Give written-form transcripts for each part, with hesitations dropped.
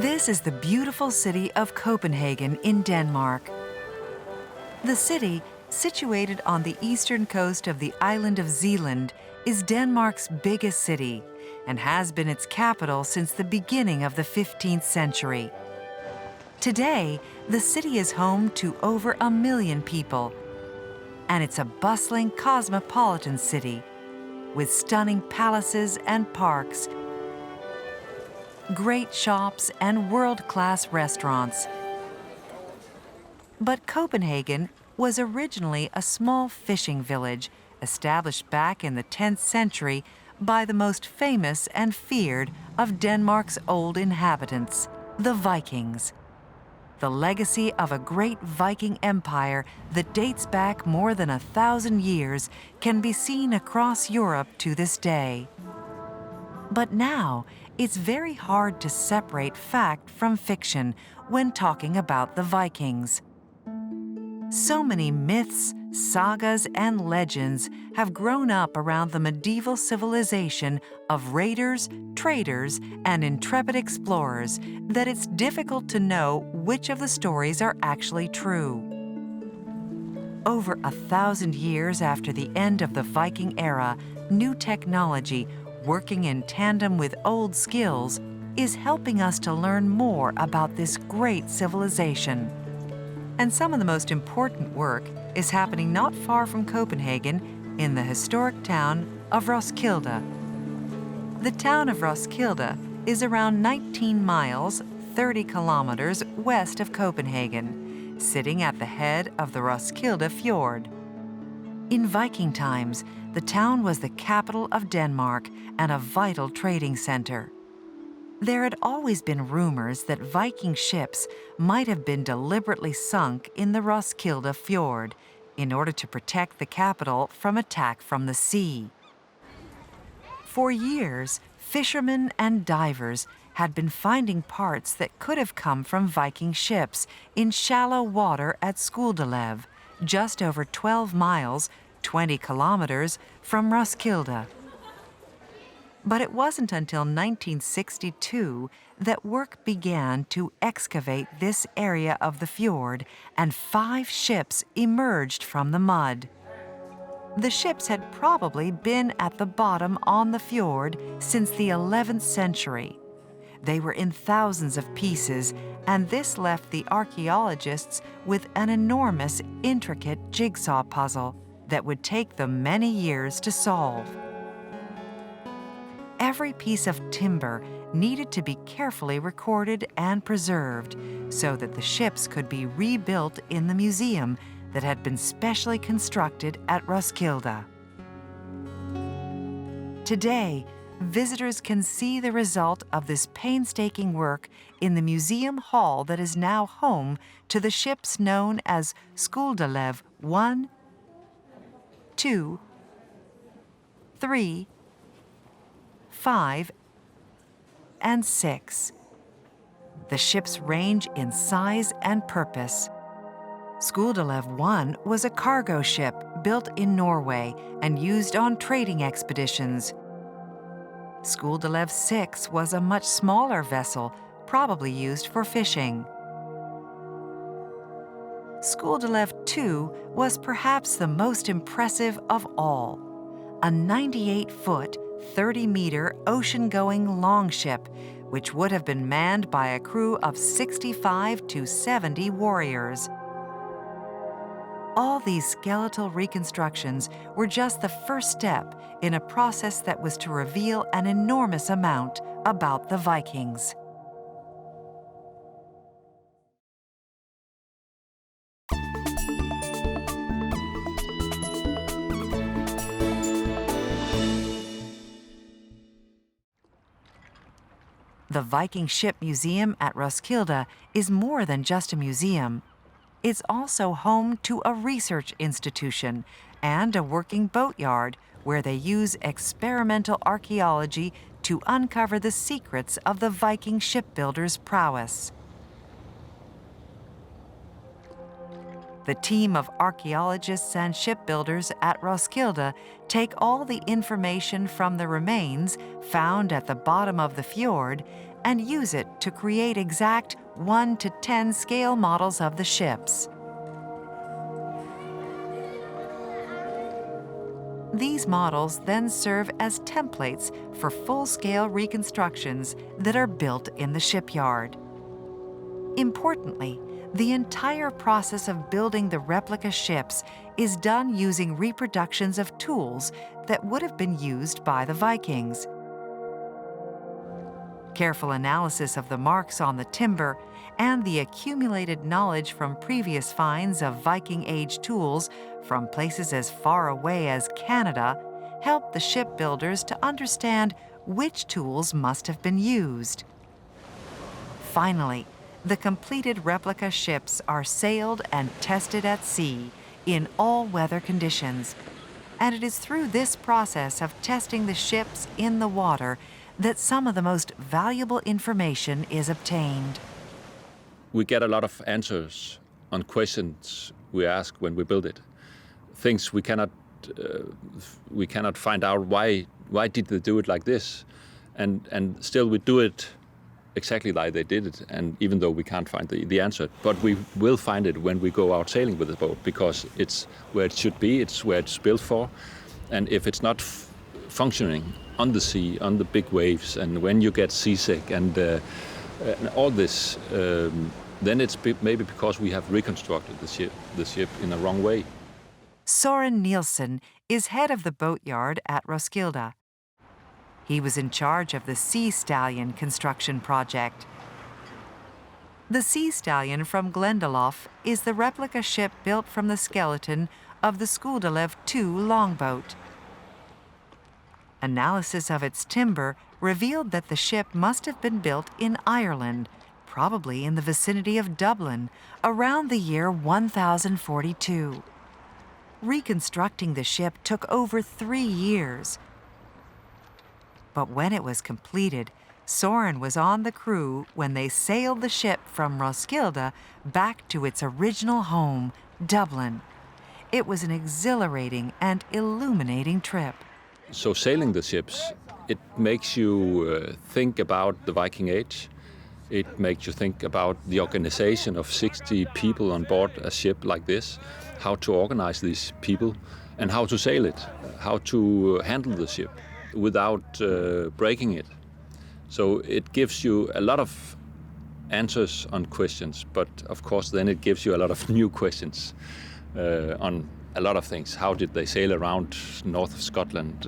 This is the beautiful city of Copenhagen in Denmark. The city, situated on the eastern coast of the island of Zealand, is Denmark's biggest city and has been its capital since the beginning of the 15th century. Today, the city is home to over 1 million people, and it's a bustling cosmopolitan city with stunning palaces and parks, great shops, and world-class restaurants. But Copenhagen was originally a small fishing village established back in the 10th century by the most famous and feared of Denmark's old inhabitants, the Vikings. The legacy of a great Viking empire that dates back more than 1,000 years can be seen across Europe to this day. But now, it's very hard to separate fact from fiction when talking about the Vikings. So many myths, sagas, and legends have grown up around the medieval civilization of raiders, traders, and intrepid explorers that it's difficult to know which of the stories are actually true. Over 1,000 years after the end of the Viking era, new technology, working in tandem with old skills, is helping us to learn more about this great civilization. And some of the most important work is happening not far from Copenhagen in the historic town of Roskilde. The town of Roskilde is around 19 miles, 30 kilometers west of Copenhagen, sitting at the head of the Roskilde Fjord. In Viking times, the town was the capital of Denmark and a vital trading center. There had always been rumors that Viking ships might have been deliberately sunk in the Roskilde Fjord in order to protect the capital from attack from the sea. For years, fishermen and divers had been finding parts that could have come from Viking ships in shallow water at Skuldelev, just over 12 miles, 20 kilometers from Roskilde. But it wasn't until 1962 that work began to excavate this area of the fjord, and 5 ships emerged from the mud. The ships had probably been at the bottom on the fjord since the 11th century. They were in thousands of pieces, and this left the archaeologists with an enormous, intricate jigsaw puzzle that would take them many years to solve. Every piece of timber needed to be carefully recorded and preserved so that the ships could be rebuilt in the museum that had been specially constructed at Roskilde. Today, visitors can see the result of this painstaking work in the museum hall that is now home to the ships known as Skuldelev 1, 2, 3, 5, and 6. The ships range in size and purpose. Skuldelev 1 was a cargo ship built in Norway and used on trading expeditions. Skuldelev 6 was a much smaller vessel, probably used for fishing. Skuldelev 2 was perhaps the most impressive of all, a 98-foot, 30-meter ocean-going longship, which would have been manned by a crew of 65 to 70 warriors. All these skeletal reconstructions were just the first step in a process that was to reveal an enormous amount about the Vikings. The Viking Ship Museum at Roskilde is more than just a museum. It's also home to a research institution and a working boatyard where they use experimental archaeology to uncover the secrets of the Viking shipbuilders' prowess. The team of archaeologists and shipbuilders at Roskilde take all the information from the remains found at the bottom of the fjord and use it to create exact 1 to 10 scale models of the ships. These models then serve as templates for full-scale reconstructions that are built in the shipyard. Importantly, the entire process of building the replica ships is done using reproductions of tools that would have been used by the Vikings. Careful analysis of the marks on the timber and the accumulated knowledge from previous finds of Viking-age tools from places as far away as Canada helped the shipbuilders to understand which tools must have been used. Finally, the completed replica ships are sailed and tested at sea in all weather conditions, and it is through this process of testing the ships in the water that some of the most valuable information is obtained. We get a lot of answers on questions we ask when we build it. Things we cannot find out why did they do it like this, and still we do it exactly like they did it, and even though we can't find the answer, but we will find it when we go out sailing with the boat, because it's where it should be, it's where it's built for, and if it's not functioning on the sea, on the big waves, and when you get seasick and all this, then it's maybe because we have reconstructed the ship in a wrong way. Søren Nielsen is head of the boatyard at Roskilde. He was in charge of the Sea Stallion construction project. The Sea Stallion from Glendalough is the replica ship built from the skeleton of the Skudelev II longboat. Analysis of its timber revealed that the ship must have been built in Ireland, probably in the vicinity of Dublin, around the year 1042. Reconstructing the ship took over 3 years. But when it was completed, Søren was on the crew when they sailed the ship from Roskilde back to its original home, Dublin. It was an exhilarating and illuminating trip. So sailing the ships, it makes you think about the Viking Age. It makes you think about the organization of 60 people on board a ship like this, how to organize these people, and how to sail it, how to handle the ship without breaking it. So it gives you a lot of answers on questions, but of course then it gives you a lot of new questions on a lot of things. How did they sail around north of Scotland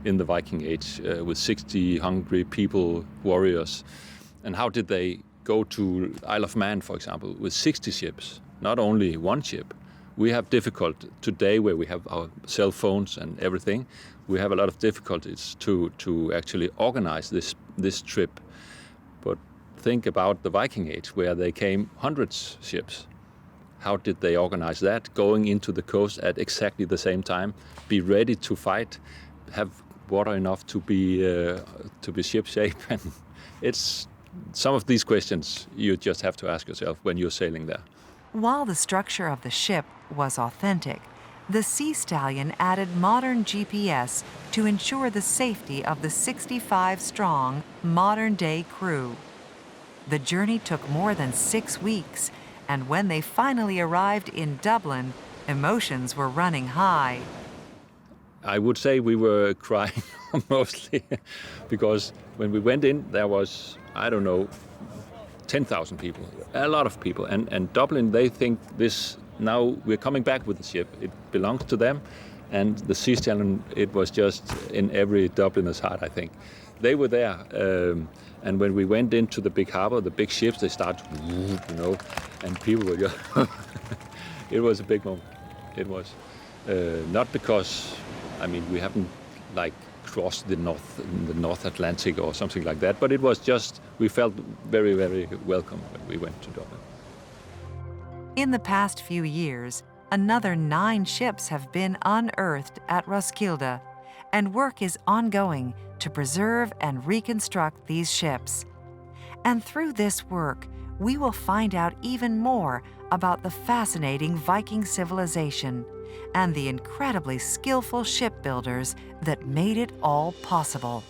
in the Viking Age with 60 hungry people, warriors? And how did they go to Isle of Man, for example, with 60 ships, not only one ship? We have difficulty today where we have our cell phones and everything. We have a lot of difficulties to actually organize this trip. But think about the Viking Age, where they came hundreds of ships. How did they organize that? Going into the coast at exactly the same time, be ready to fight, have water enough to be ship shape, and it's some of these questions you just have to ask yourself when you're sailing there. While the structure of the ship was authentic, the Sea Stallion added modern GPS to ensure the safety of the 65-strong, modern-day crew. The journey took more than 6 weeks, and when they finally arrived in Dublin, emotions were running high. I would say we were crying mostly, because when we went in, there was, 10,000 people, a lot of people. And Dublin, they think this, now we're coming back with the ship. It belongs to them. And the Sea Stallion, it was just in every Dubliner's heart, I think. They were there. And when we went into the big harbor, the big ships, they started, and people were just, it was a big moment. It was. Not because, we haven't crossed the North Atlantic or something like that, but it was just, we felt very, very welcome when we went to Dublin. In the past few years, another 9 ships have been unearthed at Roskilde, and work is ongoing to preserve and reconstruct these ships. And through this work, we will find out even more about the fascinating Viking civilization and the incredibly skillful shipbuilders that made it all possible.